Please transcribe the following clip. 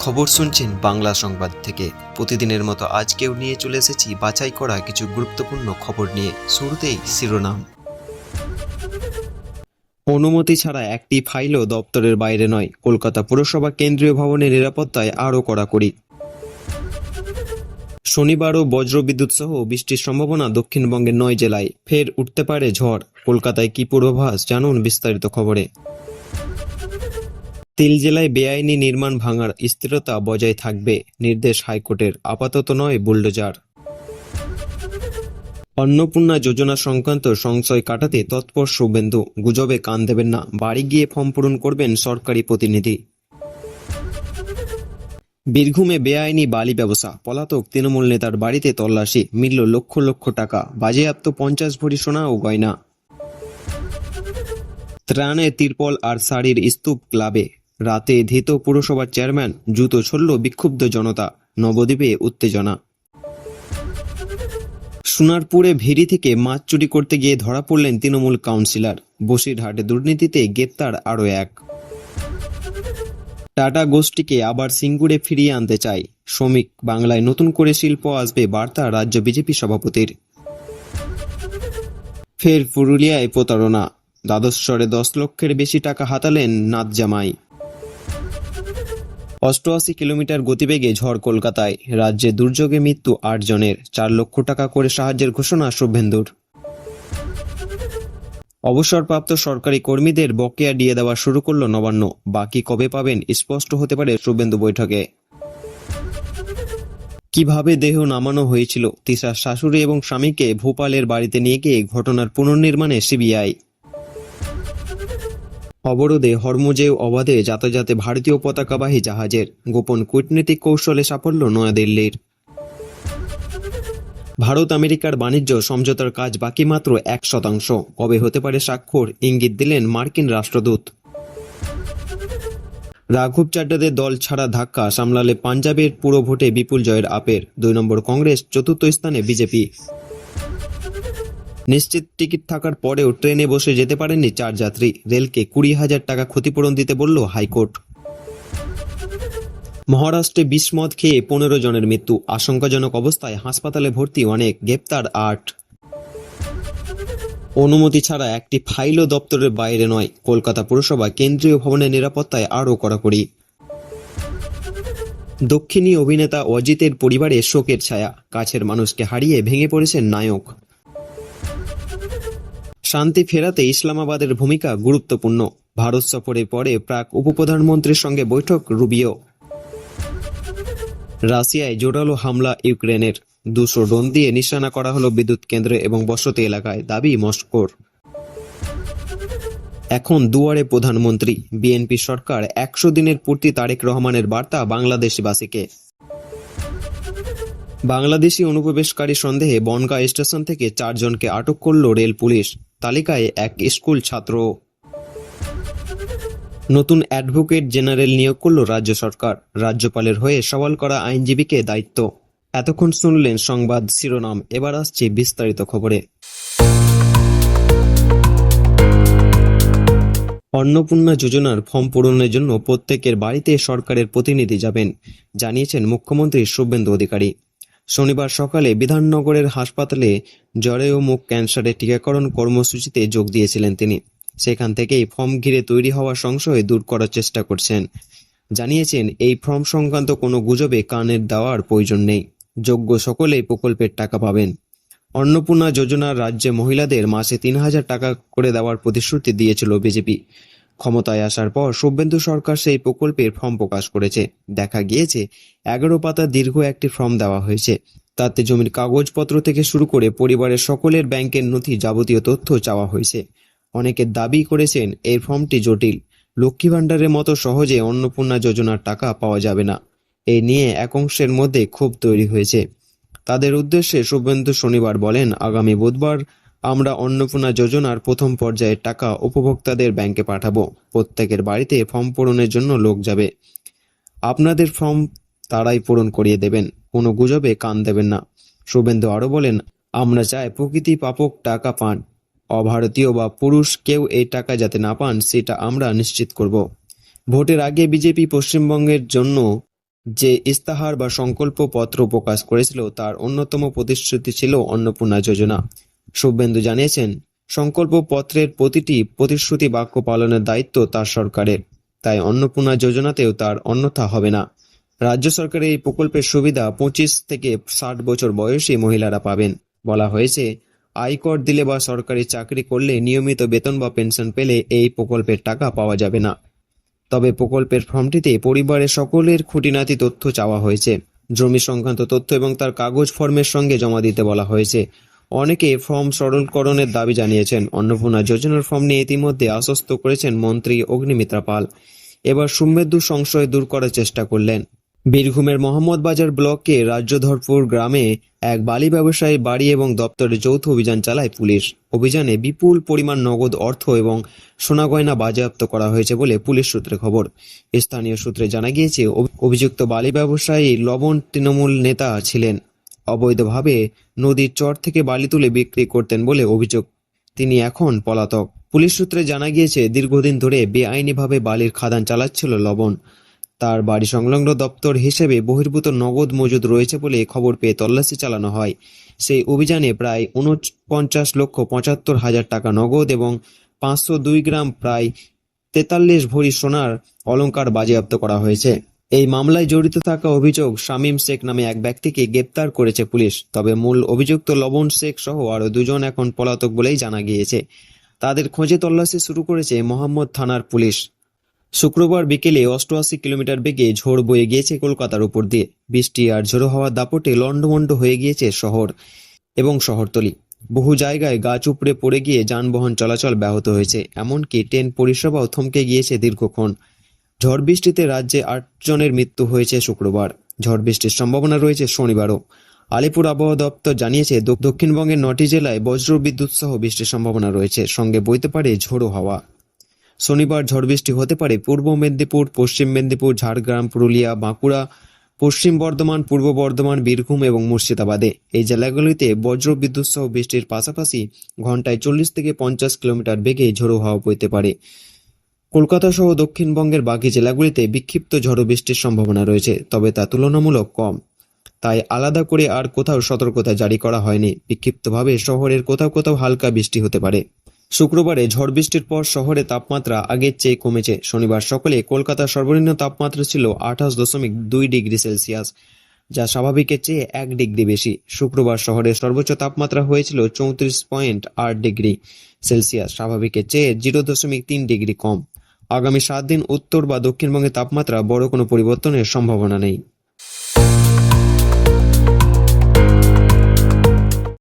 খবর শুনছেন বাংলা সংবাদ থেকে। প্রতিদিনের মতো আজকেও নিয়ে চলে এসেছি বাছাই করা কিছু গুরুত্বপূর্ণ খবর নিয়ে। শুরুতেই শিরোনাম। অনুমতি ছাড়া একটি ফাইলও দপ্তরের বাইরে নয়। কলকাতা পুরসভা কেন্দ্রীয় ভবনের নিরাপত্তায় আরও কড়াকড়ি। শনিবারও বজ্রবিদ্যুৎ সহ বৃষ্টির সম্ভাবনা দক্ষিণবঙ্গের 9 জেলায়। ফের উঠতে পারে ঝড়। কলকাতায় কি পূর্বাভাস, জানুন বিস্তারিত খবরে। তিল জেলায় বেআইনি নির্মাণ ভাঙার স্থিরতা বজায় থাকবে, নির্দেশ হাইকোর্টের। আপাতত নয় বুলডোজার। অন্নপূর্ণা যোজনা সংক্রান্ত সংশয় কাটাতে তৎপর শুভেন্দু। গুজবে কান দেবেন না, বাড়ি গিয়ে ফর্ম পূরণ করবেন সরকারি প্রতিনিধি। বীরভূমে বেআইনি বালি ব্যবসা, পলাতক তৃণমূল নেতার বাড়িতে তল্লাশি, মিলল লক্ষ লক্ষ টাকা, বাজেয়াপ্ত 50 ভরি সোনা ও গয়না। ত্রাণে তিরপল আর শাড়ির স্তূপ ক্লাবে। রাতে ধৃত পুরসভার চেয়ারম্যান, জুতো ছড়ল বিক্ষুব্ধ জনতা। নবদ্বীপে উত্তেজনা। সোনারপুরে ভেরি থেকে মাছ চুরি করতে গিয়ে ধরা পড়লেন তৃণমূল কাউন্সিলর। বসিরহাটে দুর্নীতিতে গ্রেপ্তার আরও এক। টাটা গোষ্ঠীকে আবার সিঙ্গুরে ফিরিয়ে আনতে চায় শ্রমিক। বাংলায় নতুন করে শিল্প আসবে, বার্তা রাজ্য বিজেপি সভাপতির। ফের পুরুলিয়ায় প্রতারণা। দ্বাদশরে 10 লক্ষের বেশি টাকা হাতালেন নাথ জামাই। 88 কিলোমিটার গতিবেগে ঝড় কলকাতায়। রাজ্যে দুর্যোগে মৃত্যু 8 জনের। 4 লক্ষ টাকা করে সাহায্যের ঘোষণা শুভেন্দুর। অবসরপ্রাপ্ত সরকারি কর্মীদের বকেয়া দিয়ে দেওয়া শুরু করল নবান্ন। বাকি কবে পাবেন স্পষ্ট হতে পারে শুভেন্দু বৈঠকে। কিভাবে দেহ নামানো হয়েছিল, তিশার শাশুড়ি এবং স্বামীকে ভোপালের বাড়িতে নিয়ে গিয়ে ঘটনার পুনর্নির্মাণে সিবিআই। অবরোধে হরমুজেও অবাধে যাতায়াতে ভারতীয় পতাকাবাহী জাহাজের। গোপন কূটনৈতিক কৌশলে সাফল্য নয়াদিল্লির। ভারত আমেরিকার বাণিজ্য সমঝোতার কাজ বাকি মাত্র 1%। কবে হতে পারে স্বাক্ষর, ইঙ্গিত দিলেন মার্কিন রাষ্ট্রদূত। রাঘব চাড্ডাদের দল ছাড়া ধাক্কা সামলালে পাঞ্জাবের পুরো ভোটে বিপুল জয়ের আপের। 2 নম্বর কংগ্রেস, 4র্থ স্থানে বিজেপি। নিশ্চিত টিকিট থাকার পরেও ট্রেনে বসে যেতে পারেননি 4 যাত্রী। রেলকে 20,000 টাকা ক্ষতিপূরণ দিতে বলল হাইকোর্ট। মহারাষ্ট্রে বিষ মদ খেয়ে 15 জনের মৃত্যু। আশঙ্কাজনক অবস্থায় হাসপাতালে ভর্তি অনেক। গ্রেপ্তার 8। অনুমতি ছাড়া একটি ফাইলও দপ্তরের বাইরে নয়। কলকাতা পুরসভা কেন্দ্রীয় ভবনের নিরাপত্তায় আরও কড়াকড়ি। দক্ষিণী অভিনেতা অজিতের পরিবারে শোকের ছায়া। কাছের মানুষকে হারিয়ে ভেঙে পড়েছেন নায়ক। শান্তি ফেরাতে ইসলামাবাদের ভূমিকা গুরুত্বপূর্ণ। ভারত সফরের পরে প্রাক উপপ্রধানমন্ত্রীর সঙ্গে বৈঠক রুবিও। রাশিয়ায় জোরালো হামলা ইউক্রেনের। 200 ড্রোন দিয়ে নিশানা করা হলো বিদ্যুৎ কেন্দ্র এবং বসতি এলাকায়, দাবি মস্কোর। এখন দুয়ারে প্রধানমন্ত্রী। বিএনপি সরকার 100 দিনের পূর্তি। তারেক রহমানের বার্তা বাংলাদেশবাসীকে। বাংলাদেশি অনুপ্রবেশকারী সন্দেহে বনগাঁ স্টেশন থেকে 4 জনকে আটক করল রেল পুলিশ। তালিকায় এক স্কুল ছাত্র। নতুন অ্যাডভোকেট জেনারেল নিয়োগ করল রাজ্য সরকার। রাজ্যপালের হয়ে সওয়াল করা আইনজীবীকে দায়িত্ব। এতক্ষণ শুনলেন সংবাদ শিরোনাম, এবার আসছে বিস্তারিত খবরে। অন্নপূর্ণা যোজনার ফর্ম পূরণের জন্য প্রত্যেকের বাড়িতে সরকারের প্রতিনিধি যাবেন, জানিয়েছেন মুখ্যমন্ত্রী শুভেন্দু অধিকারী। শনিবার সকালে বিধাননগরের হাসপাতালে জ্বরে ও মুখ ক্যান্সারের টিকাকরণ কর্মসূচিতে যোগ দিয়েছিলেন তিনি। সেখান থেকেই ফর্ম ঘিরে তৈরি হওয়া সংশয় দূর করার চেষ্টা করছেন। জানিয়েছেন এই ফর্ম সংক্রান্ত কোনো গুজবে কানের দেওয়ার প্রয়োজন নেই। যোগ্য সকলেই প্রকল্পের টাকা পাবেন। অন্নপূর্ণা যোজনার রাজ্যে মহিলাদের মাসে 3,000 টাকা করে দেওয়ার প্রতিশ্রুতি দিয়েছিল বিজেপি। ক্ষমতায় আসার পর শুভেন্দু সরকার সেই প্রকল্পের ফর্ম প্রকাশ করেছে। দেখা গিয়েছে 11 পাতা দীর্ঘ একটি ফর্ম দেওয়া হয়েছে। তাতে জমির কাগজপত্র থেকে শুরু করে পরিবারের সকলের ব্যাংকের নথি, যাবতীয় তথ্য চাওয়া হয়েছে। অনেকে দাবি করেছেন এই ফর্মটি জটিল। লক্ষ্মী ভাণ্ডারের মতো সহজে অন্নপূর্ণা যোজনার টাকা পাওয়া যাবে না। এই নিয়ে এক অংশের মধ্যে ক্ষোভ তৈরি হয়েছে। তাদের উদ্দেশ্যে শুভেন্দু শনিবার বলেন, আগামী বুধবার আমরা অন্নপূর্ণা যোজনার প্রথম পর্যায়ের টাকা উপভোক্তাদের ব্যাংকে পাঠাবো। প্রত্যেকের বাড়িতে ফর্ম পূরণের জন্য লোক যাবে। আপনাদের ফর্ম তারাই পূরণ করিয়ে দেবেন, কোনো গুজবে কান দেবেন না। শুভেন্দু আরও বলেন, আমরা চাই প্রকৃতি প্রাপক টাকা পান। অভারতীয় বা পুরুষ কেউ এই টাকা যাতে না পান, সেটা আমরা নিশ্চিত করব। ভোটের আগে বিজেপি পশ্চিমবঙ্গের জন্য যে ইস্তাহার বা সংকল্প পত্র প্রকাশ করেছিল তার অন্যতম প্রতিশ্রুতি ছিল অন্নপূর্ণা যোজনা। শুভেন্দু জানিয়েছেন, সংকল্প পত্রের প্রতিটি প্রতিশ্রুতি বাক্য পালনের দায়িত্ব তার সরকারের, তাই অন্নপূর্ণা যোজনাতেও তার অন্যথা হবে না। রাজ্য সরকারের এই প্রকল্পের সুবিধা 25 থেকে 60 বছর বয়সী মহিলারা পাবেন। বলা হয়েছে, আয়কর দিলে বা সরকারি চাকরি করলে নিয়মিত বেতন বা পেনশন পেলে এই প্রকল্পের টাকা পাওয়া যাবে না। তবে প্রকল্পের ফর্মটিতে পরিবারের সকলের খুঁটিনাটি তথ্য চাওয়া হয়েছে। জমি সংক্রান্ত তথ্য এবং তার কাগজ ফর্মের সঙ্গে জমা দিতে বলা হয়েছে। অনেকে ফর্ম সরলীকরণের দাবি জানিয়েছেন। অন্নপূর্ণা যোজনার ফর্ম নিয়ে ইতিমধ্যে আশ্বস্ত করেছেন মন্ত্রী অগ্নিমিত্রা পাল। এবার শুভেন্দু সংশয় দূর করার চেষ্টা করলেন। বীরভূমের মোহাম্মদবাজার ব্লকে রাজ্যধরপুর গ্রামে এক বালি ব্যবসায়ী বাড়ি এবং দপ্তরে যৌথ অভিযান চালায় পুলিশ। অভিযানে বিপুল পরিমাণ নগদ অর্থ এবং সোনা গয়না বাজেয়াপ্ত করা হয়েছে বলে পুলিশ সূত্রে খবর। স্থানীয় সূত্রে জানা গিয়েছে, অভিযুক্ত বালি ব্যবসায়ী লবণ তৃণমূল নেতা ছিলেন। অবৈধভাবে নদীর চর থেকে বালি তুলে বিক্রি করতেন বলে অভিযোগ। তিনি এখন পলাতক। পুলিশ সূত্রে জানা গিয়েছে, দীর্ঘদিন ধরে বেআইনিভাবে বালির খাদান চালাচ্ছিল লবণ। তার বাড়ি সংলগ্ন দপ্তর হিসেবে বহির্ভূত নগদ মজুদ রয়েছে বলে খবর পেয়ে তল্লাশি চালানো হয়। সেই অভিযানে প্রায় 49,75,000 টাকা নগদ এবং 502 গ্রাম প্রায় 43 ভরি সোনার অলংকার বাজেয়াপ্ত করা হয়েছে। এই মামলায় জড়িত থাকা অভিযোগ শামীম শেখ নামে এক ব্যক্তিকে গ্রেপ্তার করেছে পুলিশ। তবে মূল অভিযুক্ত লবণ শেখ সহ আরও 2 জন এখন পলাতক বলেই জানা গিয়েছে। তাদের খোঁজে তল্লাশি শুরু করেছে মোহাম্মদ থানার পুলিশ। শুক্রবার বিকেলে 88 কিলোমিটার বেগে ঝড় বয়ে গিয়েছে কলকাতার উপর দিয়ে। বৃষ্টি আর ঝোড়ো হাওয়ার দাপটে লণ্ডভণ্ড হয়ে গিয়েছে শহর এবং শহরতলি। বহু জায়গায় গাছ উপড়ে পড়ে গিয়ে যানবাহন চলাচল ব্যাহত হয়েছে, এমনকি ট্রেন পরিষেবাও থমকে গিয়েছে দীর্ঘক্ষণ। ঝড় বৃষ্টিতে রাজ্যে 8 জনের মৃত্যু হয়েছে শুক্রবার। ঝড় বৃষ্টির সম্ভাবনা রয়েছে শনিবারও। আলিপুর আবহাওয়া দপ্তর জানিয়েছে, দক্ষিণবঙ্গের 9টি জেলায় বজ্রবিদ্যুৎ সহ বৃষ্টির সম্ভাবনা রয়েছে, সঙ্গে বইতে পারে ঝোড়ো হাওয়া। শনিবার ঝড় বৃষ্টি হতে পারে পূর্ব মেদিনীপুর, পশ্চিম মেদিনীপুর, ঝাড়গ্রাম, পুরুলিয়া, বাঁকুড়া, পশ্চিম বর্ধমান, পূর্ব বর্ধমান, বীরভূম এবং মুর্শিদাবাদে। এই জেলাগুলিতে বজ্রবিদ্যুৎ সহ বৃষ্টির পাশাপাশি ঘন্টায় 40 থেকে 50 কিলোমিটার বেগে ঝোড়ো হাওয়া বইতে পারে। কলকাতা সহ দক্ষিণবঙ্গের বাকি জেলাগুলিতে বিক্ষিপ্ত ঝড়ো বৃষ্টির সম্ভাবনা রয়েছে, তবে তা তুলনামূলক কম। তাই আলাদা করে আর কোথাও সতর্কতা জারি করা হয়নি। বিক্ষিপ্তভাবে শহরের কোথাও কোথাও হালকা বৃষ্টি হতে পারে। শুক্রবারে ঝড় বৃষ্টির পর শহরে তাপমাত্রা আগের চেয়ে কমেছে। শনিবার সকালে কলকাতার সর্বনিম্ন তাপমাত্রা ছিল 28.2 ডিগ্রি সেলসিয়াস, যা স্বাভাবিকের চেয়ে 1 ডিগ্রি বেশি। শুক্রবার শহরের সর্বোচ্চ তাপমাত্রা হয়েছিল 34.8 ডিগ্রি সেলসিয়াস, স্বাভাবিকের চেয়ে 0.3 ডিগ্রি কম। আগামী 7 দিন উত্তর বা দক্ষিণবঙ্গের তাপমাত্রা বড় কোনো পরিবর্তনের সম্ভাবনা নেই।